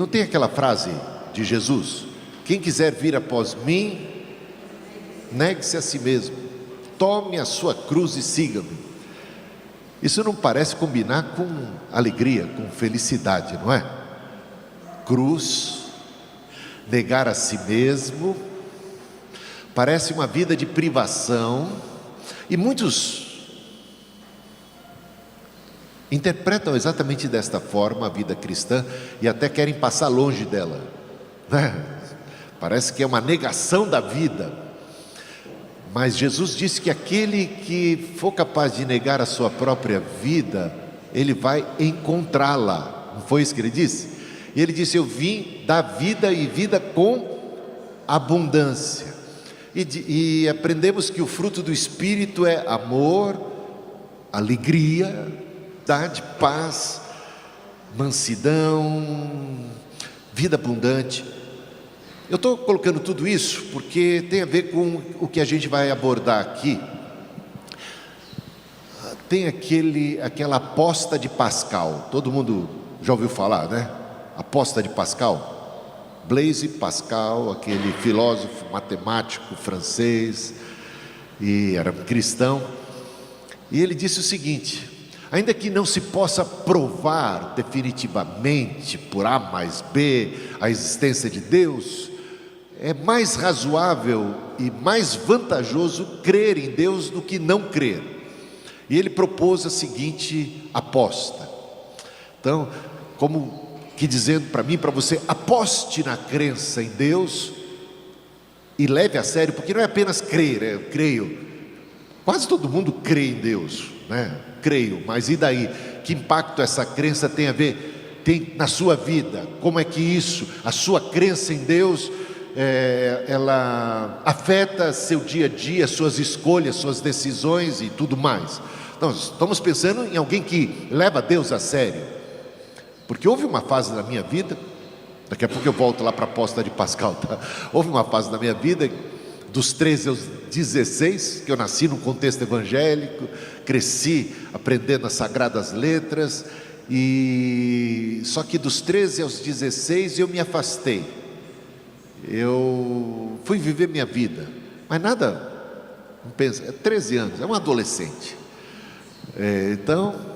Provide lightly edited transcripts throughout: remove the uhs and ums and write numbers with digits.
não tem aquela frase de Jesus: quem quiser vir após mim, negue-se a si mesmo, tome a sua cruz e siga-me. Isso não parece combinar com alegria, com felicidade, não é? Cruz, negar a si mesmo, parece uma vida de privação, e muitos interpretam exatamente desta forma a vida cristã e até querem passar longe dela, né? Parece que é uma negação da vida. Mas Jesus disse que aquele que for capaz de negar a sua própria vida, ele vai encontrá-la. Não foi isso que ele disse? E ele disse: eu vim dar vida e vida com abundância. E aprendemos que o fruto do Espírito é amor, alegria, paz, mansidão, vida abundante. Eu estou colocando tudo isso porque tem a ver com o que a gente vai abordar aqui. Tem aquela aposta de Pascal, todo mundo já ouviu falar, né? Aposta de Pascal. Blaise Pascal, aquele filósofo matemático francês, e era cristão, e ele disse o seguinte: ainda que não se possa provar definitivamente por A mais B a existência de Deus, é mais razoável e mais vantajoso crer em Deus do que não crer. E ele propôs a seguinte aposta. Então, como que dizendo para mim, para você: aposte na crença em Deus e leve a sério, porque não é apenas crer, eu creio. Quase todo mundo crê em Deus, né? Creio, mas e daí? Que impacto essa crença tem na sua vida? Como é que isso, a sua crença em Deus, ela afeta seu dia a dia, suas escolhas, suas decisões e tudo mais? Então, estamos pensando em alguém que leva Deus a sério, porque houve uma fase na minha vida, daqui a pouco eu volto lá para a aposta de Pascal, tá? Houve uma fase na minha vida, dos 13 aos 16, que eu nasci num contexto evangélico, cresci aprendendo as sagradas letras, e só que dos 13 aos 16 eu me afastei, eu fui viver minha vida, mas nada, não pensa, 13 anos, é um adolescente, então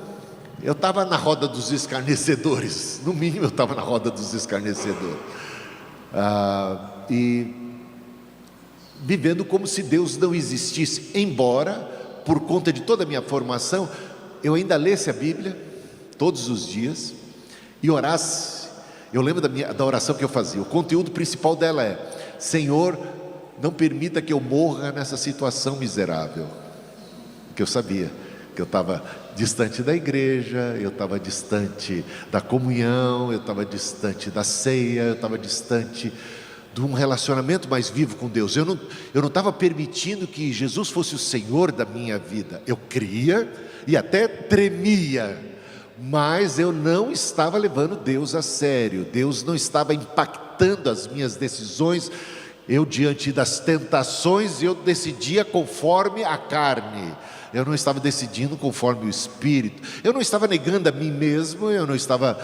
eu estava na roda dos escarnecedores, no mínimo eu estava na roda dos escarnecedores, e vivendo como se Deus não existisse, embora, por conta de toda a minha formação, eu ainda lesse a Bíblia todos os dias e orasse. Eu lembro da oração que eu fazia, o conteúdo principal dela é: Senhor, não permita que eu morra nessa situação miserável, que eu sabia que eu estava distante da igreja, eu estava distante da comunhão, eu estava distante da ceia, eu estava distante de um relacionamento mais vivo com Deus. Eu não estava permitindo que Jesus fosse o Senhor da minha vida. Eu cria e até tremia, mas eu não estava levando Deus a sério. Deus não estava impactando as minhas decisões. Eu, diante das tentações, eu decidia conforme a carne. Eu não estava decidindo conforme o Espírito. Eu não estava negando a mim mesmo. Eu não estava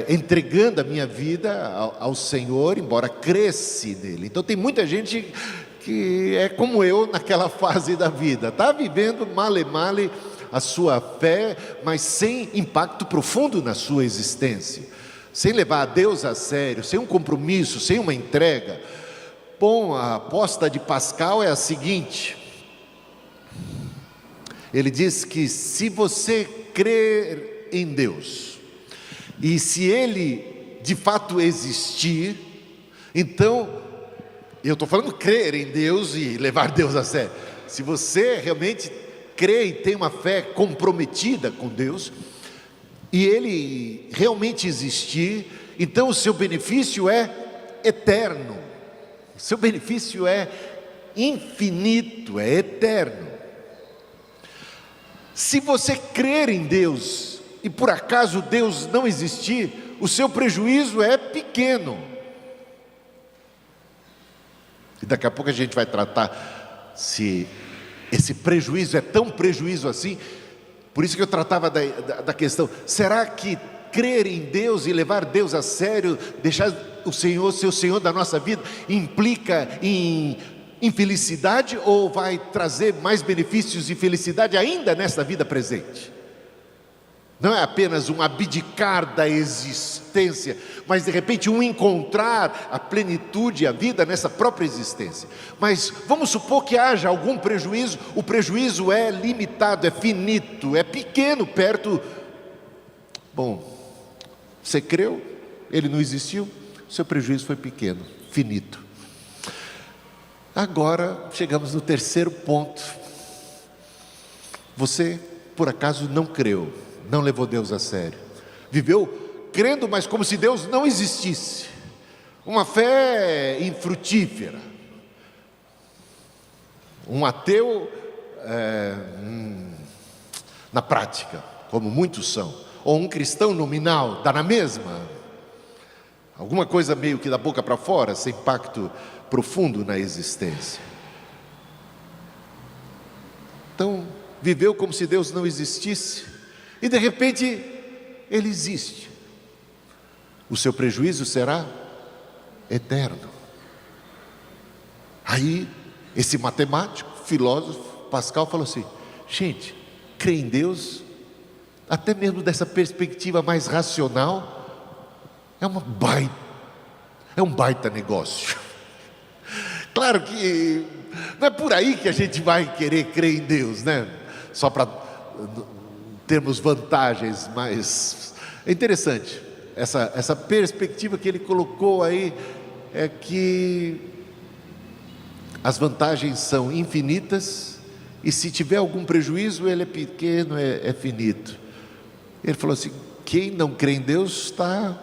entregando a minha vida ao Senhor, embora cresce nele. Então tem muita gente que é como eu naquela fase da vida, está vivendo male male a sua fé, mas sem impacto profundo na sua existência, sem levar a Deus a sério, sem um compromisso, sem uma entrega. Bom, a aposta de Pascal é a seguinte: ele diz que se você crer em Deus, e se Ele de fato existir, então, eu estou falando crer em Deus e levar Deus a sério, se você realmente crê e tem uma fé comprometida com Deus, e Ele realmente existir, então o seu benefício é eterno, o seu benefício é infinito, é eterno. Se você crer em Deus e por acaso Deus não existir, o seu prejuízo é pequeno. E daqui a pouco a gente vai tratar se esse prejuízo é tão prejuízo assim. Por isso que eu tratava da questão: será que crer em Deus e levar Deus a sério, deixar o Senhor ser o Senhor da nossa vida, implica em infelicidade ou vai trazer mais benefícios e felicidade ainda nesta vida presente? Não é apenas um abdicar da existência, mas de repente um encontrar a plenitude e a vida nessa própria existência. Mas vamos supor que haja algum prejuízo. O prejuízo é limitado, é finito, é pequeno perto. Bom, você creu, ele não existiu, seu prejuízo foi pequeno, finito. Agora chegamos no terceiro ponto. Você por acaso não creu, não levou Deus a sério, viveu crendo, mas como se Deus não existisse, uma fé infrutífera, um ateu na prática, como muitos são, ou um cristão nominal, dá na mesma, alguma coisa meio que da boca para fora, sem impacto profundo na existência. Então, viveu como se Deus não existisse, e de repente, Ele existe. O seu prejuízo será eterno. Aí, esse matemático, filósofo, Pascal, falou assim: gente, crer em Deus, até mesmo dessa perspectiva mais racional, é um baita negócio. Claro que não é por aí que a gente vai querer crer em Deus, né? Só para termos vantagens, mas é interessante essa perspectiva que ele colocou aí, é que as vantagens são infinitas, e se tiver algum prejuízo, ele é pequeno, é finito. Ele falou assim: quem não crê em Deus está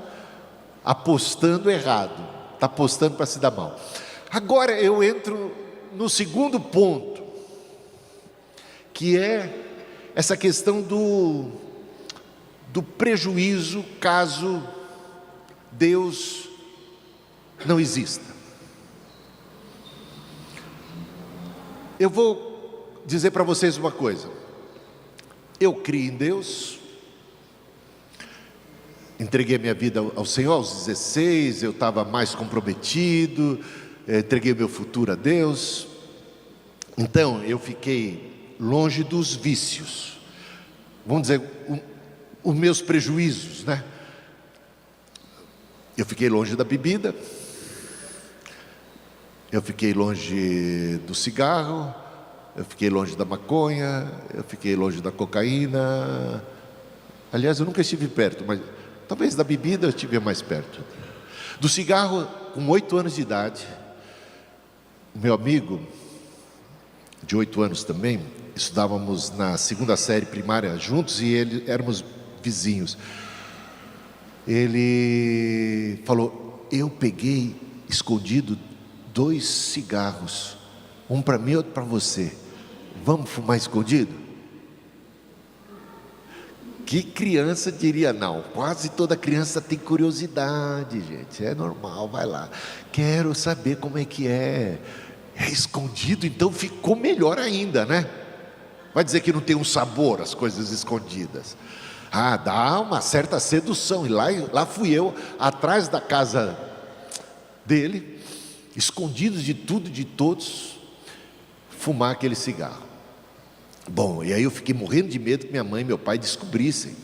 apostando errado, está apostando para se dar mal. Agora eu entro no segundo ponto, que é essa questão do prejuízo caso Deus não exista. Eu vou dizer para vocês uma coisa: eu criei em Deus, entreguei minha vida ao Senhor aos 16, eu estava mais comprometido, entreguei meu futuro a Deus. Então eu fiquei longe dos vícios, vamos dizer, os meus prejuízos, né? Eu fiquei longe da bebida, eu fiquei longe do cigarro, eu fiquei longe da maconha, eu fiquei longe da cocaína. Aliás, eu nunca estive perto, mas talvez da bebida eu estive mais perto. Do cigarro, com 8 anos de idade, meu amigo, de 8 anos também, estudávamos na 2ª série primária juntos, e éramos vizinhos. Ele falou: eu peguei escondido 2 cigarros, um para mim e outro para você, vamos fumar escondido? Que criança diria não? Quase toda criança tem curiosidade, gente, é normal, vai lá, quero saber como é que é escondido, então ficou melhor ainda, né? Vai dizer que não tem um sabor as coisas escondidas? Ah, dá uma certa sedução. E lá fui eu, atrás da casa dele, escondidos de tudo e de todos, fumar aquele cigarro. Bom, e aí eu fiquei morrendo de medo que minha mãe e meu pai descobrissem.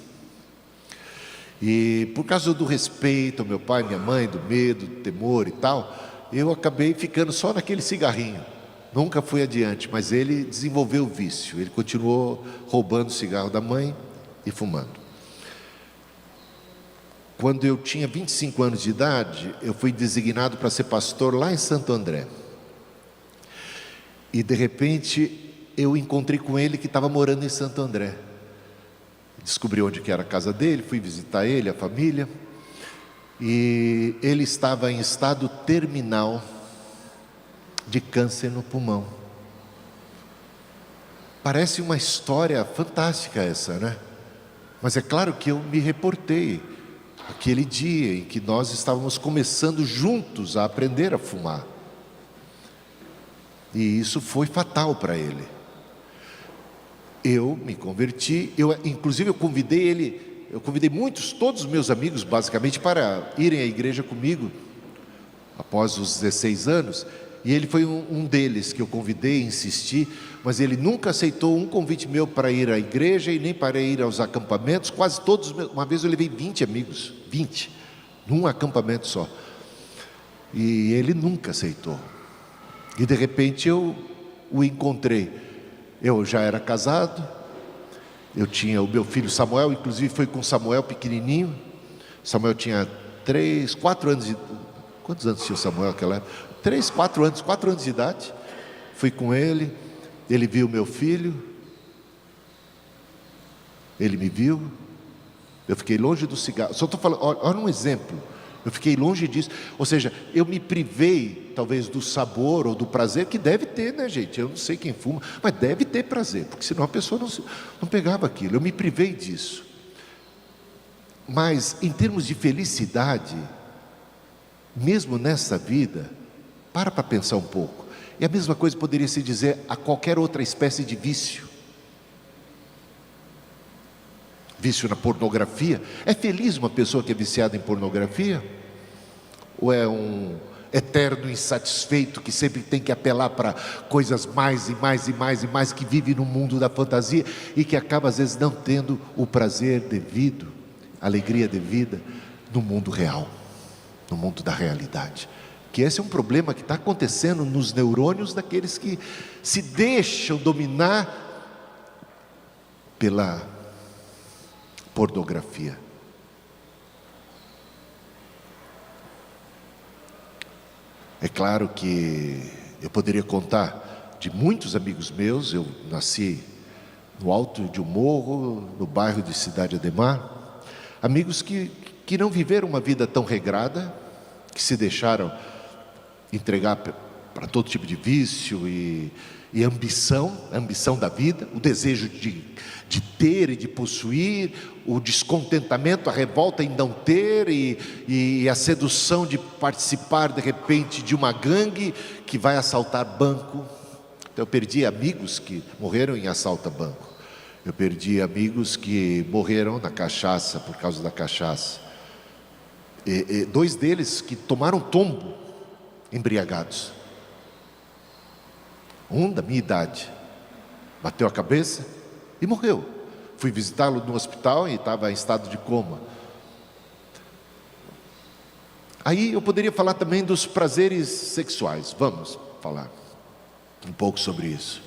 E por causa do respeito ao meu pai e minha mãe, do medo, do temor e tal, eu acabei ficando só naquele cigarrinho. Nunca fui adiante, mas ele desenvolveu o vício. Ele continuou roubando o cigarro da mãe e fumando. Quando eu tinha 25 anos de idade, eu fui designado para ser pastor lá em Santo André. E de repente eu encontrei com ele que estava morando em Santo André. Descobri onde que era a casa dele, fui visitar ele, a família. E ele estava em estado terminal de câncer no pulmão. Parece uma história fantástica essa, né? Mas é claro que eu me reportei aquele dia em que nós estávamos começando juntos a aprender a fumar. E isso foi fatal para ele. Eu me converti, inclusive eu convidei ele eu convidei todos os meus amigos basicamente para irem à igreja comigo, após os 16 anos, e ele foi um deles que eu convidei, insisti, mas ele nunca aceitou um convite meu para ir à igreja e nem para ir aos acampamentos. Quase todos, uma vez eu levei 20 amigos, 20, num acampamento só, e ele nunca aceitou. E de repente eu o encontrei. Eu já era casado, eu tinha o meu filho Samuel, inclusive foi com Samuel pequenininho. Samuel tinha 3, 4 anos de... Quantos anos tinha o Samuel naquela época? 3, 4 anos de idade. Fui com ele, ele viu meu filho, ele me viu, eu fiquei longe do cigarro. Só estou falando, olha um exemplo. Eu fiquei longe disso, ou seja, eu me privei talvez do sabor ou do prazer que deve ter, né, gente? Eu não sei quem fuma, mas deve ter prazer, porque senão a pessoa não pegava aquilo. Eu me privei disso. Mas em termos de felicidade, mesmo nessa vida, para pensar um pouco. E a mesma coisa poderia se dizer a qualquer outra espécie de vício. Vício na pornografia. É feliz uma pessoa que é viciada em pornografia? Ou é um eterno insatisfeito que sempre tem que apelar para coisas mais e mais e mais e mais, que vive no mundo da fantasia e que acaba às vezes não tendo o prazer devido, a alegria devida no mundo real, no mundo da realidade? Que esse é um problema que está acontecendo nos neurônios daqueles que se deixam dominar pela pornografia. É claro que eu poderia contar de muitos amigos meus. Eu nasci no alto de um morro, no bairro de Cidade Ademar. Amigos que não viveram uma vida tão regrada, que se deixaram entregar para todo tipo de vício e a ambição da vida, o desejo de ter e de possuir, o descontentamento, a revolta em não ter e a sedução de participar de repente de uma gangue que vai assaltar banco. Então eu perdi amigos que morreram em assalto a banco. Eu perdi amigos que morreram na cachaça, por causa da cachaça. Dois deles que tomaram tombo embriagados. Um da minha idade bateu a cabeça e morreu. Fui visitá-lo no hospital e estava em estado de coma. Aí eu poderia falar também dos prazeres sexuais. Vamos falar um pouco sobre isso.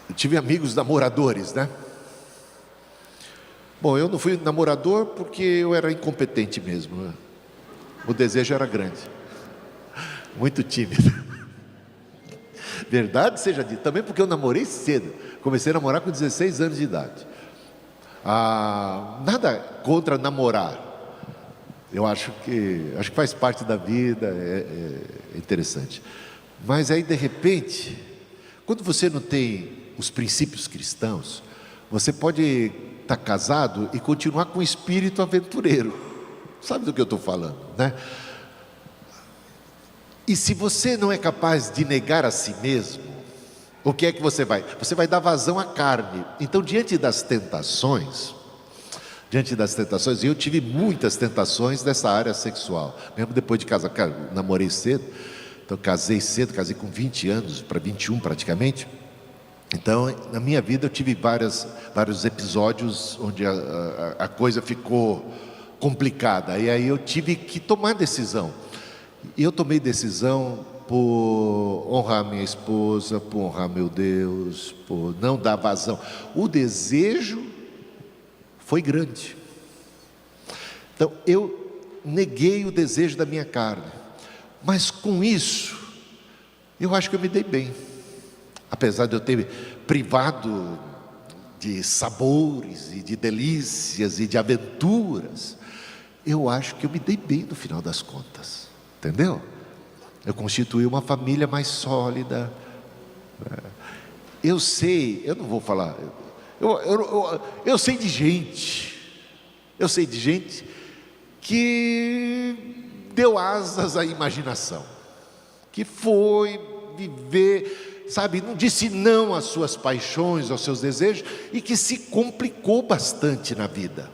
Eu tive amigos namoradores, né? Bom, eu não fui namorador porque eu era incompetente mesmo, né? O desejo era grande, muito tímido. Verdade seja dita, também porque eu namorei cedo. Comecei a namorar com 16 anos de idade. Nada contra namorar. Eu acho que faz parte da vida, é interessante. Mas aí de repente, quando você não tem os princípios cristãos, você pode estar casado e continuar com o espírito aventureiro. Sabe do que eu estou falando, né? E se você não é capaz de negar a si mesmo, o que é que você vai? Você vai dar vazão à carne. Então, diante das tentações, e eu tive muitas tentações dessa área sexual, mesmo depois de casar. Namorei cedo, então casei cedo, casei com 20 anos, para 21 praticamente. Então, na minha vida eu tive vários episódios onde a coisa ficou complicada, e aí eu tive que tomar decisão. E eu tomei decisão por honrar minha esposa, por honrar meu Deus, por não dar vazão. O desejo foi grande. Então eu neguei o desejo da minha carne, mas com isso eu acho que eu me dei bem. Apesar de eu ter privado de sabores e de delícias e de aventuras, eu acho que eu me dei bem no final das contas. Entendeu? Eu constituí uma família mais sólida. Eu sei, eu não vou falar, eu sei de gente que deu asas à imaginação, que foi viver sabe, não disse não às suas paixões, aos seus desejos, e que se complicou bastante na vida,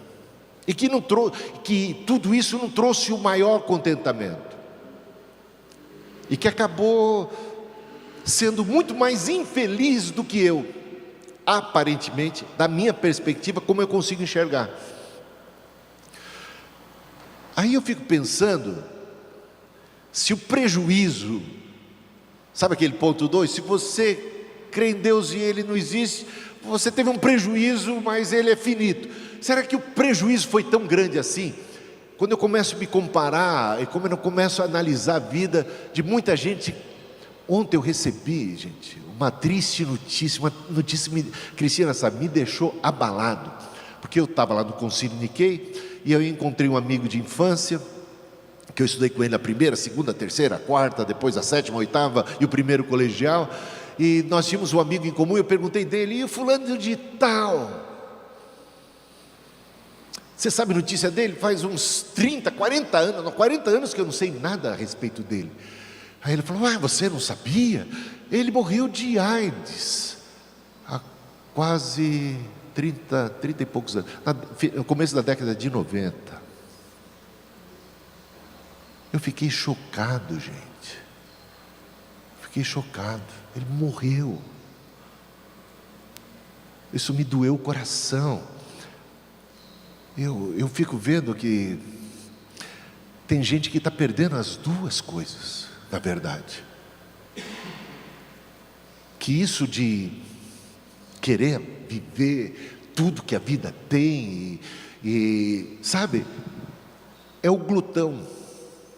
e que tudo isso não trouxe o maior contentamento, e que acabou sendo muito mais infeliz do que eu, aparentemente, da minha perspectiva, como eu consigo enxergar. Aí eu fico pensando, se o prejuízo, sabe aquele ponto 2, se você crê em Deus e Ele não existe, você teve um prejuízo, mas Ele é finito. Será que o prejuízo foi tão grande assim? Quando eu começo a me comparar, e como eu começo a analisar a vida de muita gente. Ontem eu recebi, gente, uma triste notícia, Cristina, sabe, me deixou abalado, porque eu estava lá no Concílio Niquei, e eu encontrei um amigo de infância, que eu estudei com ele a primeira, a segunda, a terceira, a quarta, depois a sétima, a oitava e o primeiro colegial, e nós tínhamos um amigo em comum. Eu perguntei dele, e o fulano de tal, você sabe a notícia dele? Faz uns 30, 40 anos, 40 anos que eu não sei nada a respeito dele. Aí ele falou, você não sabia? Ele morreu de AIDS, há quase 30 e poucos anos, no começo da década de 90. Eu fiquei chocado, gente, fiquei chocado, ele morreu, isso me doeu o coração. Eu fico vendo que tem gente que está perdendo as duas coisas, na verdade, que isso de querer viver tudo que a vida tem, e sabe, é o glutão,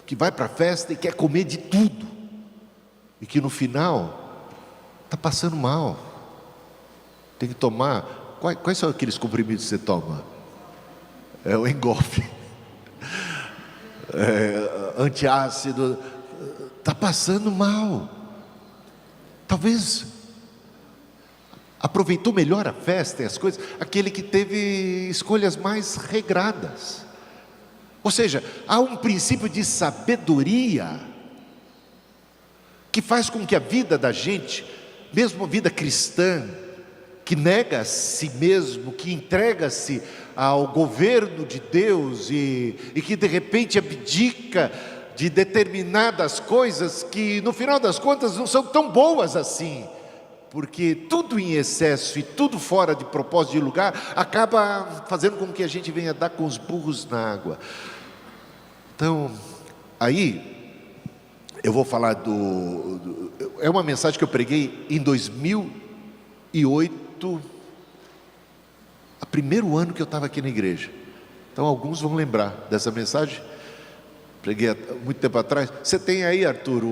que vai para a festa e quer comer de tudo, e que no final está passando mal, tem que tomar, quais são aqueles comprimidos que você toma? É o Engolf, antiácido, está passando mal. Talvez aproveitou melhor a festa e as coisas aquele que teve escolhas mais regradas. Ou seja, há um princípio de sabedoria que faz com que a vida da gente, mesmo a vida cristã, que nega a si mesmo, que entrega-se ao governo de Deus e que de repente abdica de determinadas coisas que no final das contas não são tão boas assim, porque tudo em excesso e tudo fora de propósito, de lugar, acaba fazendo com que a gente venha dar com os burros na água. Então, aí eu vou falar é uma mensagem que eu preguei em 2008, o primeiro ano que eu estava aqui na igreja. Então alguns vão lembrar dessa mensagem, preguei há muito tempo atrás. Você tem aí, Arthur,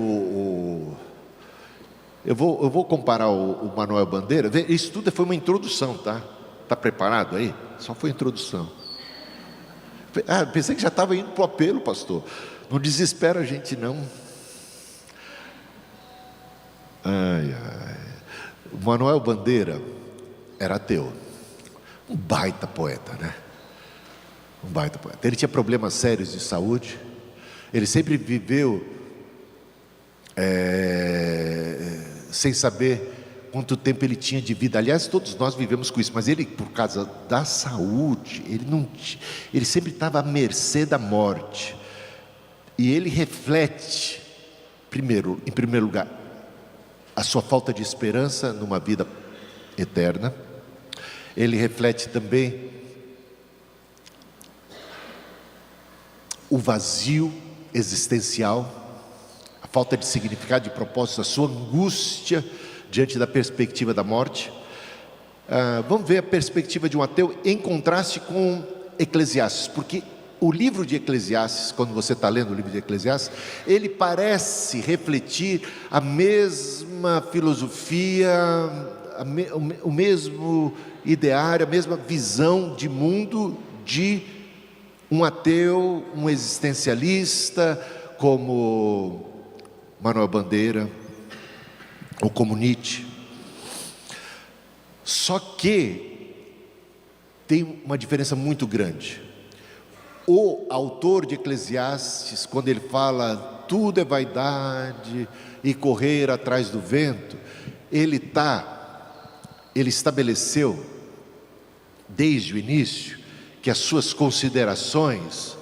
eu vou comparar o Manuel Bandeira. Isso tudo foi uma introdução, tá? Está preparado aí? Só foi introdução. Pensei que já estava indo para o apelo, pastor. Não desespera a gente não. O Manuel Bandeira era ateu, um baita poeta, né? Um baita poeta. Ele tinha problemas sérios de saúde. Ele sempre viveu sem saber quanto tempo ele tinha de vida. Aliás, todos nós vivemos com isso, mas ele, por causa da saúde, ele sempre estava à mercê da morte. E ele reflete, em primeiro lugar, a sua falta de esperança numa vida eterna. Ele reflete também o vazio existencial, a falta de significado, de propósito, a sua angústia diante da perspectiva da morte. Vamos ver a perspectiva de um ateu em contraste com Eclesiastes, porque o livro de Eclesiastes, quando você está lendo o livro de Eclesiastes, ele parece refletir a mesma filosofia, o mesmo ideário, a mesma visão de mundo de um ateu, um existencialista, como Manuel Bandeira, ou como Nietzsche. Só que tem uma diferença muito grande. O autor de Eclesiastes, quando ele fala tudo é vaidade e correr atrás do vento, ele estabeleceu desde o início que as suas considerações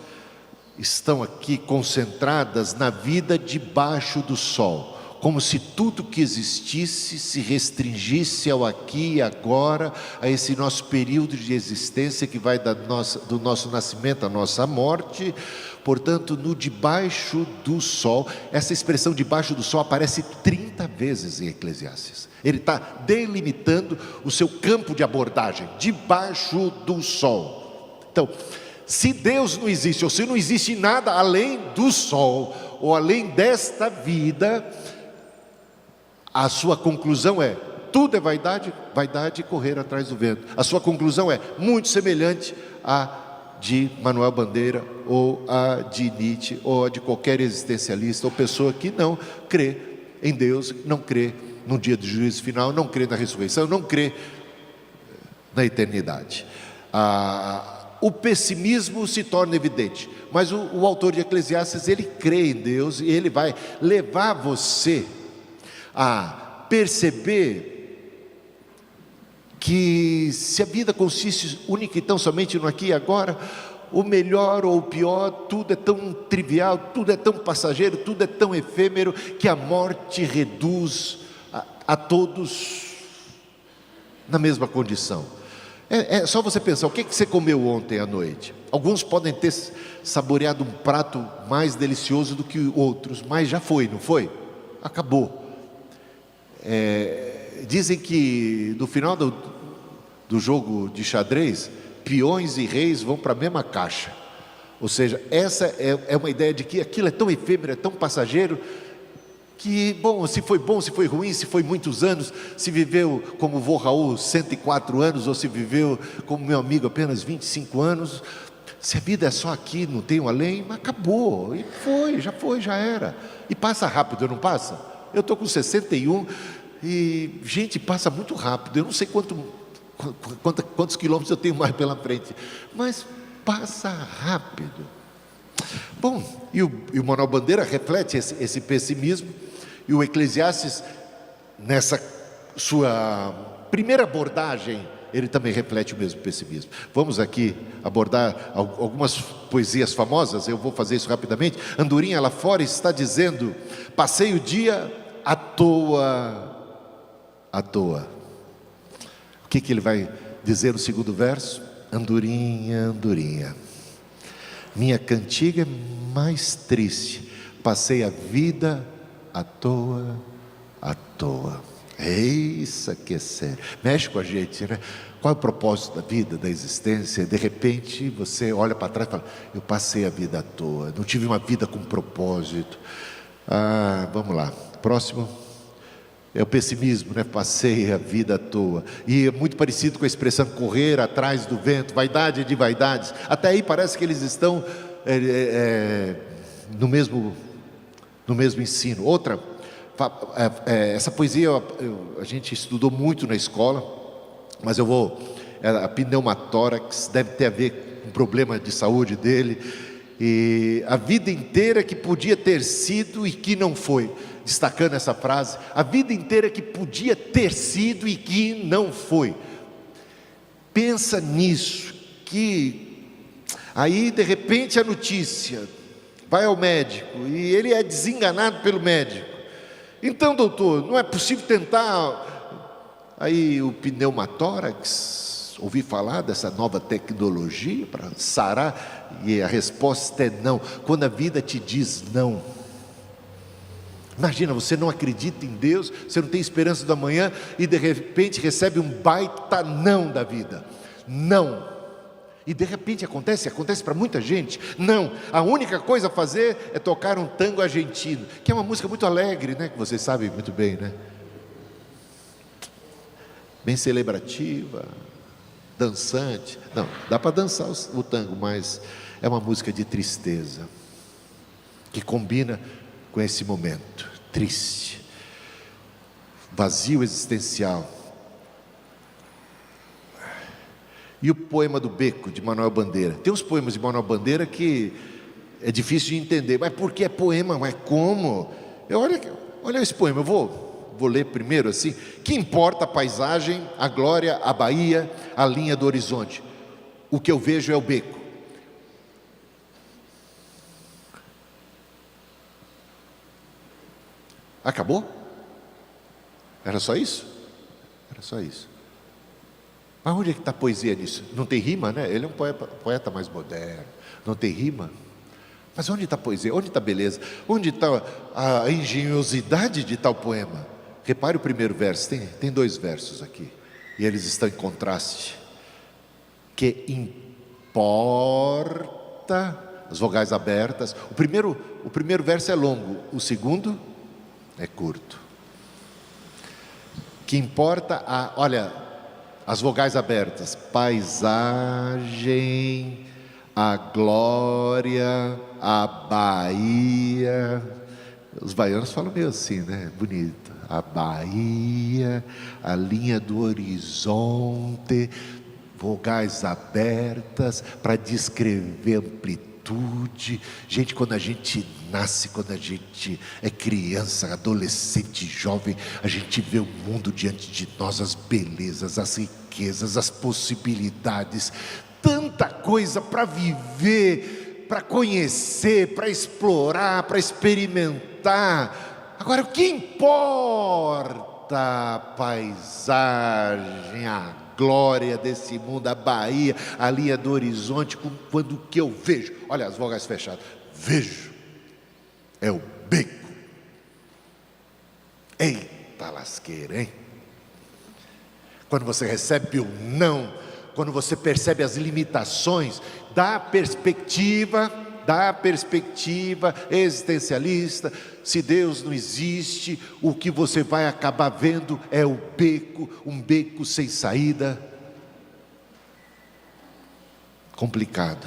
estão aqui concentradas na vida debaixo do sol, como se tudo que existisse se restringisse ao aqui e agora, a esse nosso período de existência que vai do nosso nascimento à nossa morte. Portanto, no debaixo do sol, essa expressão debaixo do sol aparece 30 vezes em Eclesiastes. Ele está delimitando o seu campo de abordagem, debaixo do sol. Então, se Deus não existe, ou se não existe nada além do sol, ou além desta vida, a sua conclusão é: tudo é vaidade, vaidade e correr atrás do vento. A sua conclusão é muito semelhante à de Manuel Bandeira, ou a de Nietzsche, ou a de qualquer existencialista, ou pessoa que não crê em Deus, não crê no dia do juízo final, não crê na ressurreição, não crê na eternidade. O pessimismo se torna evidente, mas o autor de Eclesiastes, ele crê em Deus, e ele vai levar você a perceber que se a vida consiste única e tão somente no aqui e agora, o melhor ou o pior, tudo é tão trivial, tudo é tão passageiro, tudo é tão efêmero, que a morte reduz a todos na mesma condição. É só você pensar, o que você comeu ontem à noite? Alguns podem ter saboreado um prato mais delicioso do que outros, mas já foi, não foi? Acabou. Dizem que no final do jogo de xadrez, peões e reis vão para a mesma caixa. Ou seja, essa é uma ideia de que aquilo é tão efêmero, é tão passageiro, que, se foi ruim, se foi muitos anos, se viveu como o vô Raul 104 anos, ou se viveu como meu amigo apenas 25 anos, se a vida é só aqui, não tem um além, mas acabou, e já era, e passa rápido, não passa? Eu estou com 61, e gente, passa muito rápido, eu não sei quantos quilômetros eu tenho mais pela frente, mas passa rápido. Bom, e o Manuel Bandeira reflete esse pessimismo, e o Eclesiastes, nessa sua primeira abordagem, ele também reflete o mesmo pessimismo. Vamos aqui abordar algumas poesias famosas, eu vou fazer isso rapidamente. Andorinha lá fora está dizendo: passei o dia à toa. O que ele vai dizer no segundo verso? Andorinha, andorinha, minha cantiga é mais triste, passei a vida à toa. Isso que é sério, mexe com a gente, né? Qual é o propósito da vida, da existência? De repente você olha para trás e fala: eu passei a vida à toa, não tive uma vida com propósito. Vamos lá, próximo. É o pessimismo, né? Passei a vida à toa. E é muito parecido com a expressão correr atrás do vento, vaidade de vaidades. Até aí parece que eles estão no mesmo ensino. Outra, essa poesia a gente estudou muito na escola, mas a pneumotórax deve ter a ver com um problema de saúde dele. E a vida inteira que podia ter sido e que não foi. Destacando essa frase, a vida inteira que podia ter sido e que não foi. Pensa nisso, que aí de repente a notícia, vai ao médico e ele é desenganado pelo médico. Então, doutor, não é possível tentar aí o pneumotórax, ouvir falar dessa nova tecnologia para sarar? E a resposta é não. Quando a vida te diz não, imagina, você não acredita em Deus, você não tem esperança do amanhã, e de repente recebe um baita não da vida. Não. E de repente acontece para muita gente. Não, a única coisa a fazer é tocar um tango argentino, que é uma música muito alegre, né? Que vocês sabem muito bem, né? Bem celebrativa, dançante. Não, dá para dançar o tango, mas é uma música de tristeza, que combina com esse momento triste, vazio existencial. E o poema do Beco, de Manuel Bandeira. Tem uns poemas de Manuel Bandeira que é difícil de entender. Mas por que é poema? Mas como? Olha esse poema, eu vou vou ler primeiro assim. Que importa a paisagem, a glória, a baía, a linha do horizonte? O que eu vejo é o beco. Acabou? Era só isso? Era só isso. Mas onde é que está a poesia nisso? Não tem rima, né? Ele é um poeta mais moderno. Não tem rima. Mas onde está a poesia? Onde está a beleza? Onde está a engenhosidade de tal poema? Repare o primeiro verso. Tem 2 versos aqui. E eles estão em contraste. Que importa, as vogais abertas. O primeiro verso é longo. O segundo é curto. Que importa olha, as vogais abertas: paisagem, a glória, a baía. Os baianos falam meio assim, né? Bonito. A baía, a linha do horizonte, vogais abertas para descrever amplitude. Gente, quando a gente nasce, quando a gente é criança, adolescente, jovem, a gente vê o mundo diante de nós, as belezas, as riquezas, as possibilidades, tanta coisa para viver, para conhecer, para explorar, para experimentar. Agora, o que importa? A paisagem, a glória desse mundo, a baía, a linha do horizonte, quando o que eu vejo, olha as vogais fechadas, vejo, é o beco. Eita lasqueira, hein? Quando você recebe o não, quando você percebe as limitações da perspectiva existencialista, se Deus não existe, o que você vai acabar vendo é o beco, um beco sem saída. Complicado.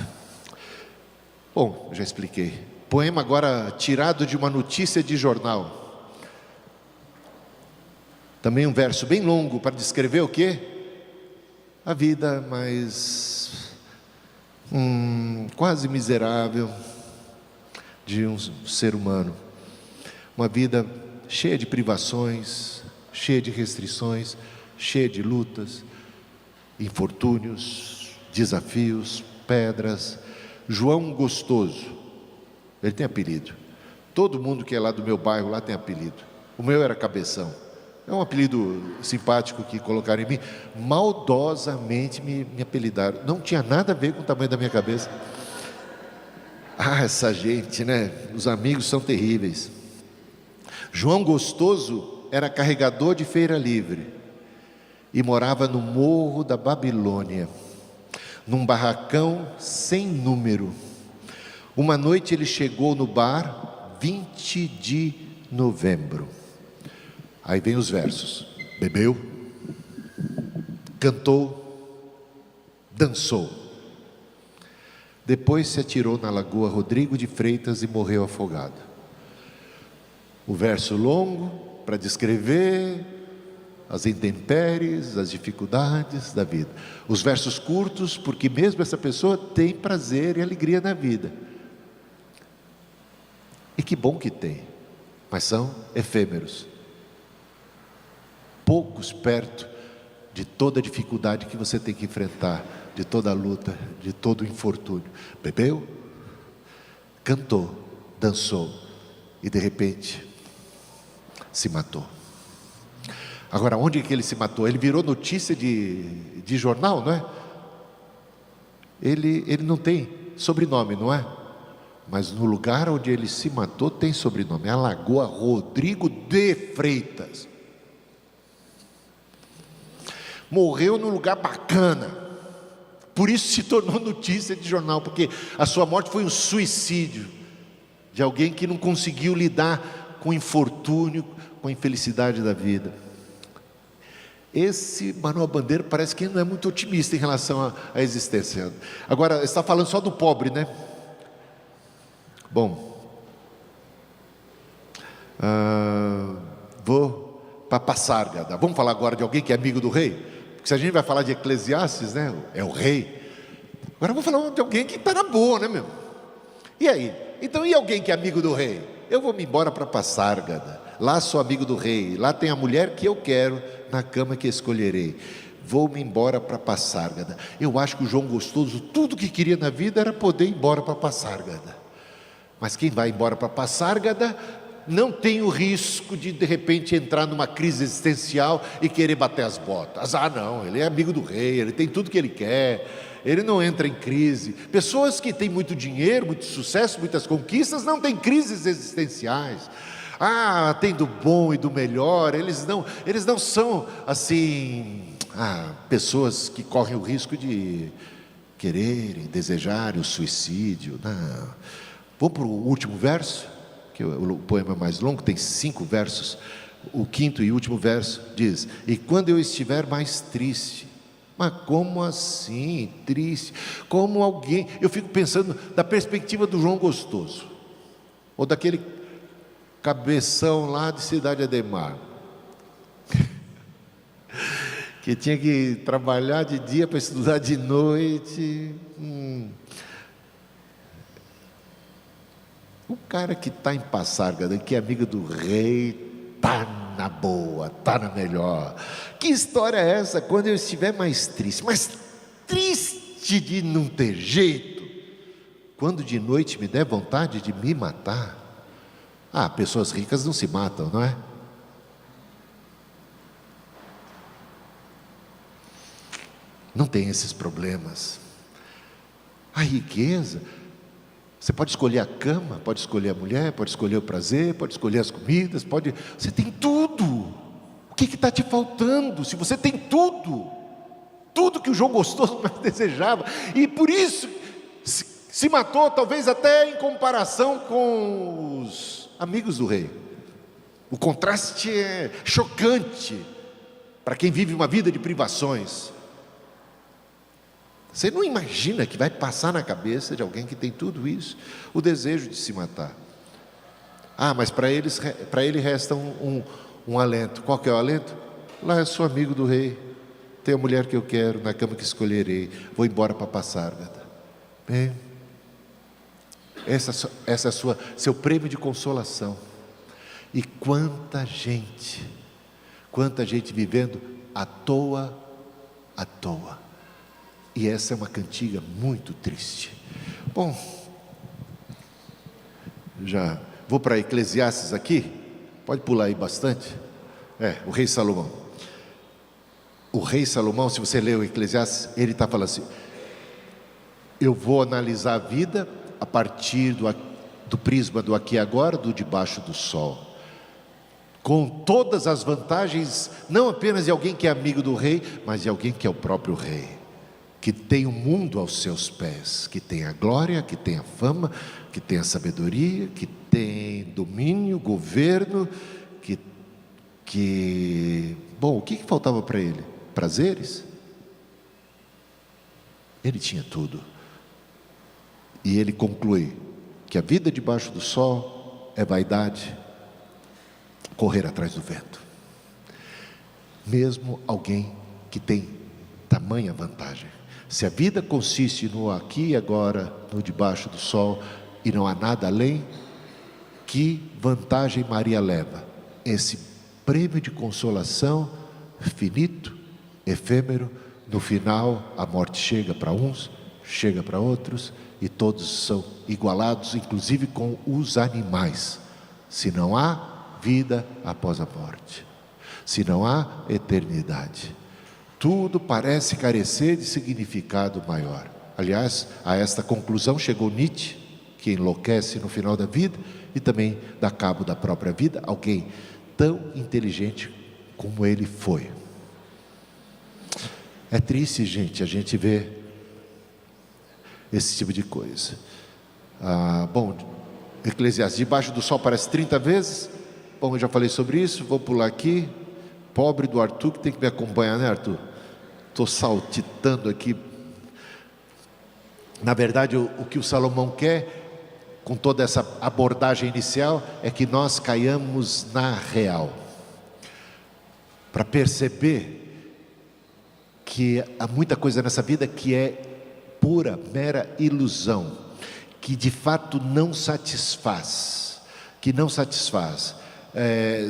Bom, já expliquei. Poema agora tirado de uma notícia de jornal. Também um verso bem longo para descrever o quê? A vida mais quase miserável de um ser humano. Uma vida cheia de privações, cheia de restrições, cheia de lutas, infortúnios, desafios, pedras. João Gostoso, ele tem apelido. Todo mundo que é lá do meu bairro lá tem apelido. O meu era Cabeção. É um apelido simpático que colocaram em mim. Maldosamente me apelidaram. Não tinha nada a ver com o tamanho da minha cabeça. Ah, essa gente, né? Os amigos são terríveis. João Gostoso era carregador de feira livre e morava no Morro da Babilônia, num barracão sem número. Uma noite ele chegou no bar, 20 de novembro. Aí vem os versos: bebeu, cantou, dançou. Depois se atirou na lagoa Rodrigo de Freitas e morreu afogado. O verso longo para descrever as intempéries, as dificuldades da vida. Os versos curtos, porque mesmo essa pessoa tem prazer e alegria na vida. E que bom que tem, mas são efêmeros. Poucos perto de toda a dificuldade que você tem que enfrentar, de toda a luta, de todo o infortúnio. Bebeu, cantou, dançou e de repente se matou. Agora, onde é que ele se matou? Ele virou notícia de jornal, não é? Ele não tem sobrenome, não é? Mas no lugar onde ele se matou tem sobrenome, é a Lagoa Rodrigo de Freitas. Morreu num lugar bacana, por isso se tornou notícia de jornal, porque a sua morte foi um suicídio de alguém que não conseguiu lidar com o infortúnio, com a infelicidade da vida. Esse Manuel Bandeira parece que não é muito otimista em relação à existência. Agora, está falando só do pobre, né? Bom, vou para Passárgada. Vamos falar agora de alguém que é amigo do rei? Porque se a gente vai falar de Eclesiastes, né? É o rei. Agora vamos falar de alguém que está na boa, né, meu? E aí? Então, e alguém que é amigo do rei? Eu vou me embora para Passárgada. lá sou amigo do rei, lá tem a mulher que eu quero, na cama que escolherei. Vou-me embora para Passárgada. Eu acho que o João Gostoso, tudo que queria na vida era poder ir embora para Passárgada. Mas quem vai embora para Passárgada não tem o risco de repente entrar numa crise existencial e querer bater as botas. Ah não, ele é amigo do rei, ele tem tudo que ele quer, ele não entra em crise. Pessoas que têm muito dinheiro, muito sucesso, muitas conquistas, não têm crises existenciais. Ah, tem do bom e do melhor, eles não são assim, pessoas que correm o risco de quererem, desejarem o suicídio. Não. Vou para o último verso, que o poema é mais longo, tem 5 versos. O quinto e último verso diz: e quando eu estiver mais triste. Mas como assim, triste? Como alguém, eu fico pensando da perspectiva do João Gostoso, ou daquele cabeção lá de Cidade Ademar, que tinha que trabalhar de dia para estudar de noite. O cara que está em Passárgada, que é amigo do rei, está na boa, está na melhor. Que história é essa? Quando eu estiver mais triste, mas triste de não ter jeito, quando de noite me der vontade de me matar. Pessoas ricas não se matam, não é? Não tem esses problemas. A riqueza, você pode escolher a cama, pode escolher a mulher, pode escolher o prazer, pode escolher as comidas, você tem tudo. O que está te faltando? Se você tem tudo que o João Gostoso mais desejava, e por isso se matou, talvez até em comparação com os amigos do rei. O contraste é chocante para quem vive uma vida de privações. Você não imagina que vai passar na cabeça de alguém que tem tudo isso, o desejo de se matar. Mas para ele resta um alento. Qual que é o alento? Lá eu sou amigo do rei, tenho a mulher que eu quero, na cama que escolherei, vou embora para Passárgada. Bem, essa é seu prêmio de consolação. E quanta gente vivendo à toa. E essa é uma cantiga muito triste. Bom, já vou para Eclesiastes aqui. Pode pular aí bastante. O rei Salomão. O rei Salomão, se você ler o Eclesiastes, ele está falando assim: eu vou analisar a vida a partir do prisma do aqui e agora, do debaixo do sol, com todas as vantagens, não apenas de alguém que é amigo do rei, mas de alguém que é o próprio rei, que tem o mundo aos seus pés, que tem a glória, que tem a fama, que tem a sabedoria, que tem domínio, governo, bom, o que faltava para ele? Prazeres? Ele tinha tudo. E ele conclui que a vida debaixo do sol é vaidade, correr atrás do vento. Mesmo alguém que tem tamanha vantagem. Se a vida consiste no aqui e agora, no debaixo do sol, e não há nada além, que vantagem Maria leva? Esse prêmio de consolação finito, efêmero. No final a morte chega para uns, chega para outros, e todos são igualados, inclusive com os animais. Se não há vida após a morte, se não há eternidade, tudo parece carecer de significado maior. Aliás, a esta conclusão chegou Nietzsche, que enlouquece no final da vida e também dá cabo da própria vida, alguém tão inteligente como ele foi. É triste, gente, a gente ver esse tipo de coisa. Bom, Eclesiastes, debaixo do sol parece 30 vezes. Bom, eu já falei sobre isso, vou pular aqui. Pobre do Arthur, que tem que me acompanhar, né, Arthur? Estou saltitando aqui. Na verdade, o que o Salomão quer, com toda essa abordagem inicial, é que nós caiamos na real, para perceber que há muita coisa nessa vida que é pura, mera ilusão, que de fato não satisfaz,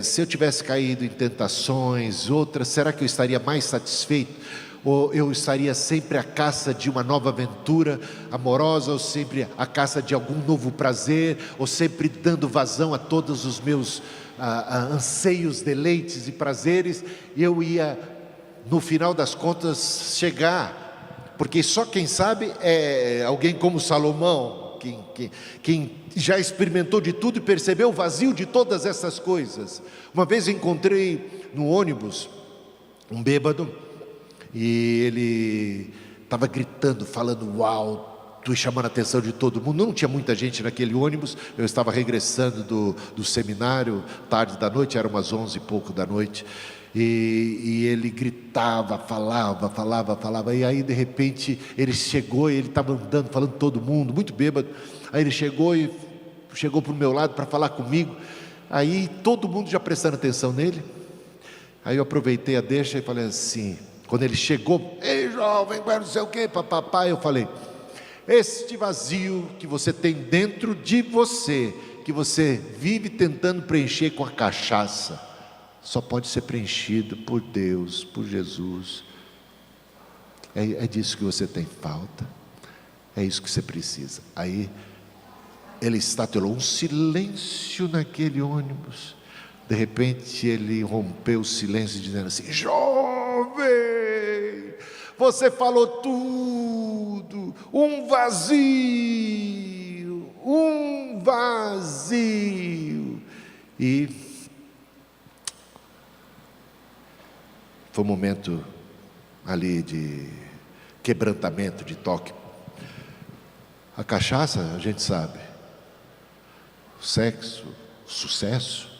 Se eu tivesse caído em tentações, outras, será que eu estaria mais satisfeito? Ou eu estaria sempre à caça de uma nova aventura amorosa, ou sempre à caça de algum novo prazer, ou sempre dando vazão a todos os meus anseios, deleites e prazeres, e eu ia, no final das contas, chegar, porque só quem sabe é alguém como Salomão, quem já experimentou de tudo e percebeu o vazio de todas essas coisas. Uma vez encontrei no ônibus um bêbado, e ele estava gritando, falando alto e chamando a atenção de todo mundo. Não tinha muita gente naquele ônibus, eu estava regressando do seminário, tarde da noite, eram umas 11 e pouco da noite, e ele gritava, falava, e aí de repente ele chegou, e ele estava andando, falando todo mundo, muito bêbado. Aí ele chegou para o meu lado para falar comigo, aí todo mundo já prestando atenção nele. Aí eu aproveitei a deixa e falei assim, quando ele chegou: ei jovem, não sei o que, papapá, eu falei: este vazio que você tem dentro de você, que você vive tentando preencher com a cachaça, só pode ser preenchido por Deus, por Jesus. É disso que você tem falta, é isso que você precisa. Aí ele estatelou, um silêncio naquele ônibus. De repente ele rompeu o silêncio dizendo assim: jovem, você falou tudo, um vazio. E foi um momento ali de quebrantamento, de toque. A cachaça, a gente sabe, o sexo, o sucesso.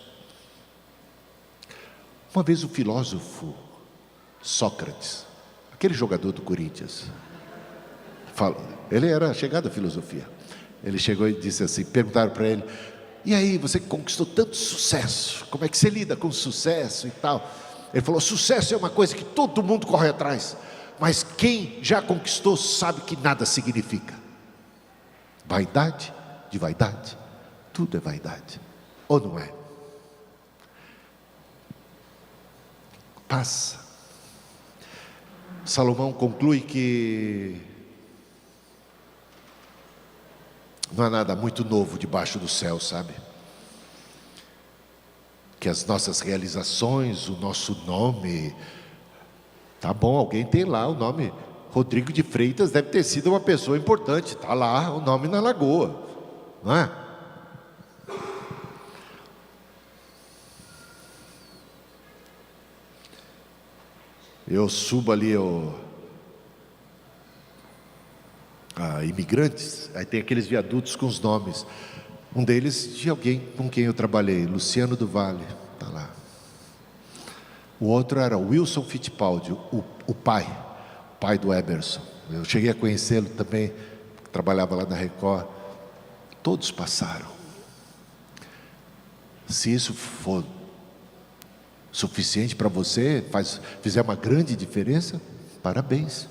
Uma vez o filósofo Sócrates, aquele jogador do Corinthians, ele era chegado à filosofia. Ele chegou e disse assim, perguntaram para ele: e aí, você que conquistou tanto sucesso, como é que você lida com sucesso e tal? Ele falou: sucesso é uma coisa que todo mundo corre atrás, mas quem já conquistou sabe que nada significa. Vaidade de vaidade, tudo é vaidade, ou não é? Passa. Salomão conclui que não há nada muito novo debaixo do céu, sabe? Que as nossas realizações, o nosso nome, tá bom, alguém tem lá o nome Rodrigo de Freitas, deve ter sido uma pessoa importante, está lá o nome na lagoa, não é? Eu subo ali a Imigrantes, aí tem aqueles viadutos com os nomes, um deles de alguém com quem eu trabalhei, Luciano do Vale, está lá. O outro era Wilson Fittipaldi, o pai do Emerson. Eu cheguei a conhecê-lo também, trabalhava lá na Record. Todos passaram. Se isso for suficiente para você, fizer uma grande diferença, parabéns.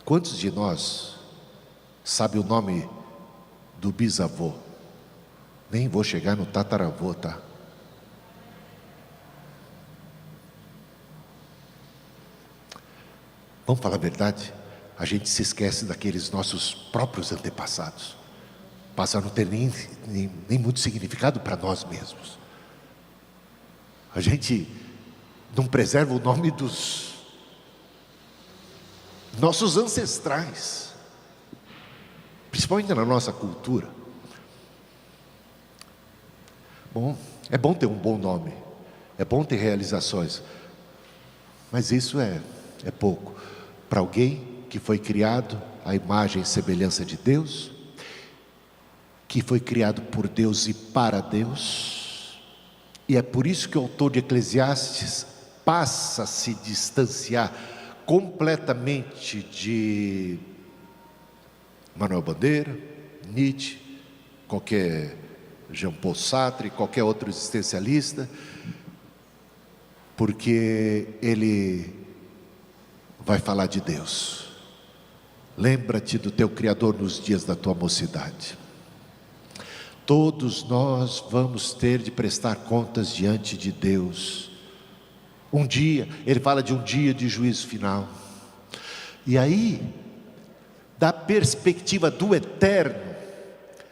Quantos de nós sabe o nome do bisavô? Nem vou chegar no tataravô, tá? Vamos falar a verdade? A gente se esquece daqueles nossos próprios antepassados. Passa a não ter nem muito significado para nós mesmos. A gente não preserva o nome dos nossos ancestrais, principalmente na nossa cultura. Bom, é bom ter um bom nome, é bom ter realizações, mas isso é pouco para alguém que foi criado à imagem e semelhança de Deus, que foi criado por Deus e para Deus. E é por isso que o autor de Eclesiastes passa a se distanciar completamente de Manuel Bandeira, Nietzsche, qualquer Jean Paul Sartre, qualquer outro existencialista, porque ele vai falar de Deus. Lembra-te do teu Criador nos dias da tua mocidade. Todos nós vamos ter de prestar contas diante de Deus. Um dia, ele fala de um dia de juízo final. E aí, da perspectiva do eterno,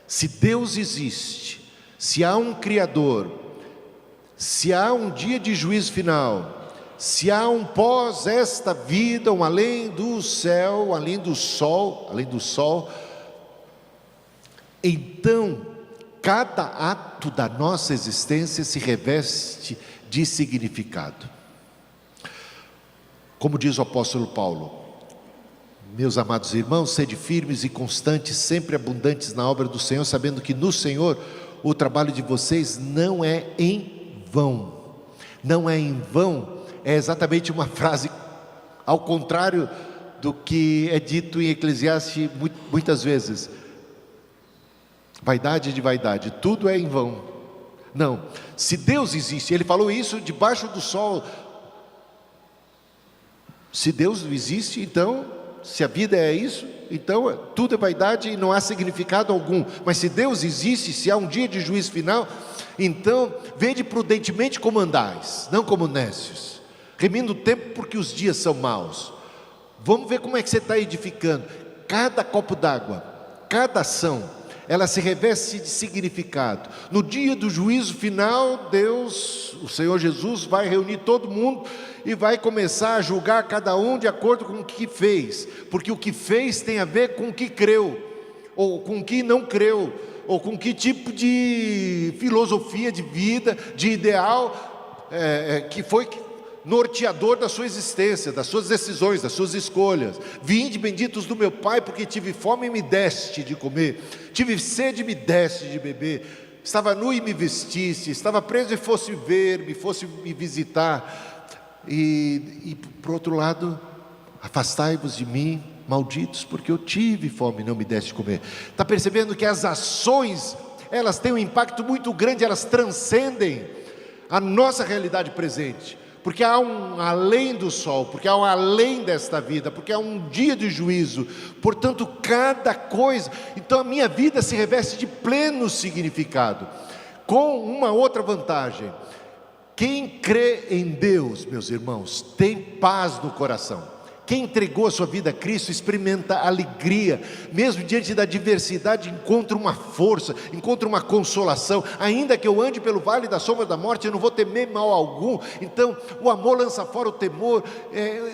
se Deus existe, se há um Criador, se há um dia de juízo final, se há um pós esta vida, um além do céu, além do sol, então cada ato da nossa existência se reveste de significado. Como diz o apóstolo Paulo: meus amados irmãos, sede firmes e constantes, sempre abundantes na obra do Senhor, sabendo que no Senhor o trabalho de vocês não é em vão. Não é em vão é exatamente uma frase ao contrário do que é dito em Eclesiastes muitas vezes. Vaidade de vaidade, tudo é em vão. Não, se Deus existe, ele falou isso debaixo do sol. Se Deus não existe, então, se a vida é isso, então tudo é vaidade e não há significado algum. Mas se Deus existe, se há um dia de juízo final, então vede prudentemente como andais, não como nécios, remindo o tempo porque os dias são maus. Vamos ver como é que você está edificando. Cada copo d'água, cada ação, ela se reveste de significado. No dia do juízo final, Deus, o Senhor Jesus, vai reunir todo mundo e vai começar a julgar cada um de acordo com o que fez, porque o que fez tem a ver com o que creu, ou com o que não creu, ou com que tipo de filosofia de vida, de ideal que foi norteador da sua existência, das suas decisões, das suas escolhas. Vinde benditos do meu Pai, porque tive fome e me deste de comer, tive sede e me deste de beber, estava nu e me vestiste, estava preso e fosse me visitar. E por outro lado, afastai-vos de mim, malditos, porque eu tive fome e não me deste de comer. Está percebendo que as ações, elas têm um impacto muito grande, elas transcendem a nossa realidade presente. Porque há um além do sol, porque há um além desta vida, porque há um dia de juízo, portanto cada coisa, então a minha vida se reveste de pleno significado, com uma outra vantagem: quem crê em Deus, meus irmãos, tem paz no coração. Quem entregou a sua vida a Cristo experimenta alegria, mesmo diante da adversidade encontra uma força, encontra uma consolação. Ainda que eu ande pelo vale da sombra da morte, eu não vou temer mal algum. Então o amor lança fora o temor,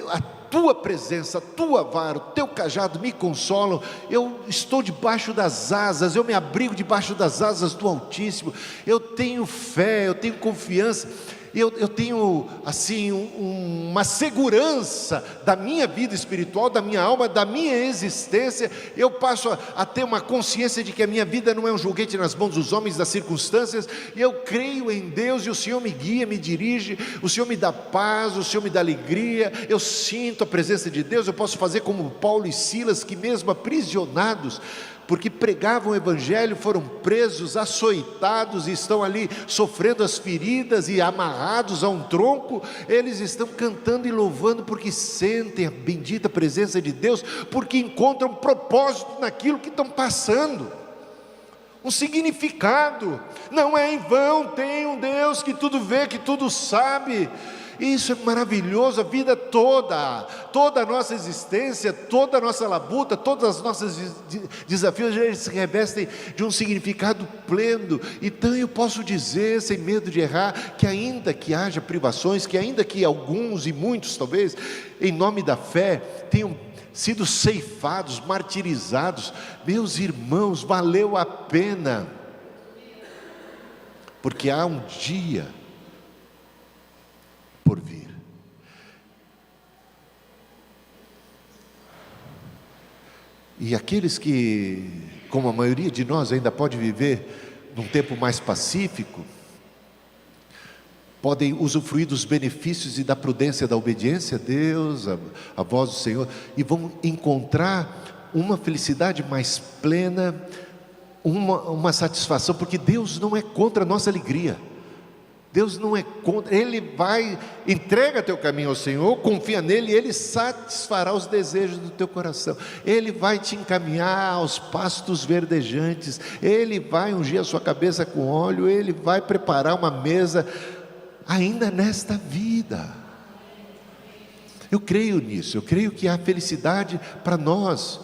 a tua presença, a tua vara, o teu cajado me consolam. Eu estou debaixo das asas, eu me abrigo debaixo das asas do Altíssimo. Eu tenho fé, eu tenho confiança. Eu tenho assim uma segurança da minha vida espiritual, da minha alma, da minha existência. Eu passo a ter uma consciência de que a minha vida não é um joguete nas mãos dos homens, das circunstâncias. Eu creio em Deus e o Senhor me guia, me dirige, o Senhor me dá paz, o Senhor me dá alegria. Eu sinto a presença de Deus. Eu posso fazer como Paulo e Silas, que mesmo aprisionados, porque pregavam o Evangelho, foram presos, açoitados, e estão ali sofrendo as feridas e amarrados a um tronco. Eles estão cantando e louvando porque sentem a bendita presença de Deus, porque encontram propósito naquilo que estão passando, um significado. Não é em vão, tem um Deus que tudo vê, que tudo sabe. Isso é maravilhoso. A vida toda a nossa existência, toda a nossa labuta, todas as nossas desafios, eles se revestem de um significado pleno. Então eu posso dizer, sem medo de errar, que ainda que haja privações, que ainda que alguns e muitos talvez, em nome da fé, tenham sido ceifados, martirizados, meus irmãos, valeu a pena, porque há um dia por vir. E aqueles que, como a maioria de nós, ainda pode viver num tempo mais pacífico, podem usufruir dos benefícios e da prudência da obediência a Deus, a voz do Senhor, e vão encontrar uma felicidade mais plena, uma satisfação, porque Deus não é contra a nossa alegria. Deus não é contra, Ele vai, entrega teu caminho ao Senhor, confia nele, e Ele satisfará os desejos do teu coração. Ele vai te encaminhar aos pastos verdejantes, Ele vai ungir a sua cabeça com óleo, Ele vai preparar uma mesa, ainda nesta vida. Eu creio nisso, eu creio que há felicidade para nós,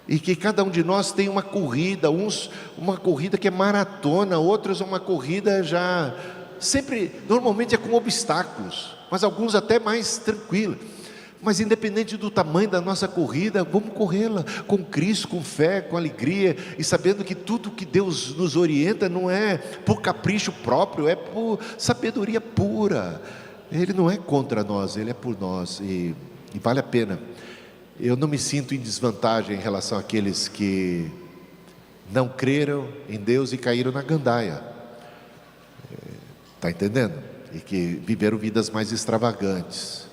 e que cada um de nós tem uma corrida, uns uma corrida que é maratona, outros uma corrida já, sempre, normalmente é com obstáculos, mas alguns até mais tranquila. Mas independente do tamanho da nossa corrida, vamos corrê-la com Cristo, com fé, com alegria, e sabendo que tudo que Deus nos orienta não é por capricho próprio, é por sabedoria pura. Ele não é contra nós, Ele é por nós, e vale a pena. Eu não me sinto em desvantagem em relação àqueles que não creram em Deus e caíram na gandaia, está entendendo? E que viveram vidas mais extravagantes.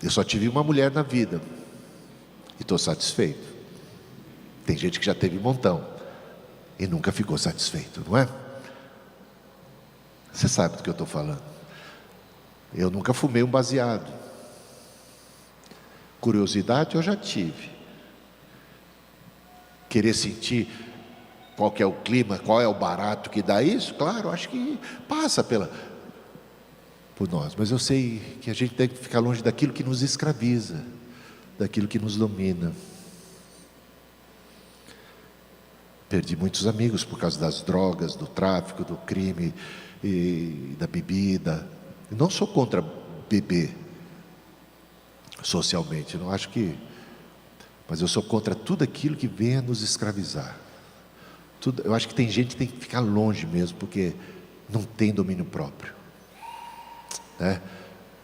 Eu só tive uma mulher na vida e estou satisfeito. Tem gente que já teve um montão e nunca ficou satisfeito, não é? Você sabe do que eu estou falando. Eu nunca fumei um baseado. Curiosidade eu já tive. Querer sentir qual que é o clima, qual é o barato que dá isso, claro, acho que passa por nós, mas eu sei que a gente tem que ficar longe daquilo que nos escraviza, daquilo que nos domina. Perdi muitos amigos por causa das drogas, do tráfico, do crime e da bebida. Eu não sou contra beber socialmente, não acho que, mas eu sou contra tudo aquilo que venha nos escravizar. Eu acho que tem gente que tem que ficar longe mesmo, porque não tem domínio próprio, né?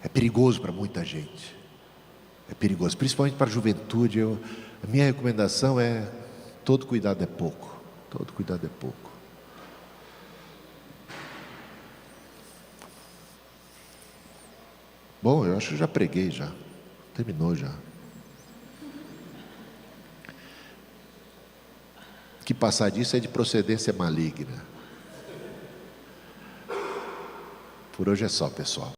É perigoso para muita gente, é perigoso, principalmente para a juventude. A minha recomendação é: todo cuidado é pouco, todo cuidado é pouco. Bom, eu acho que já preguei já. Terminou já. Que passar disso é de procedência maligna. Por hoje é só, pessoal.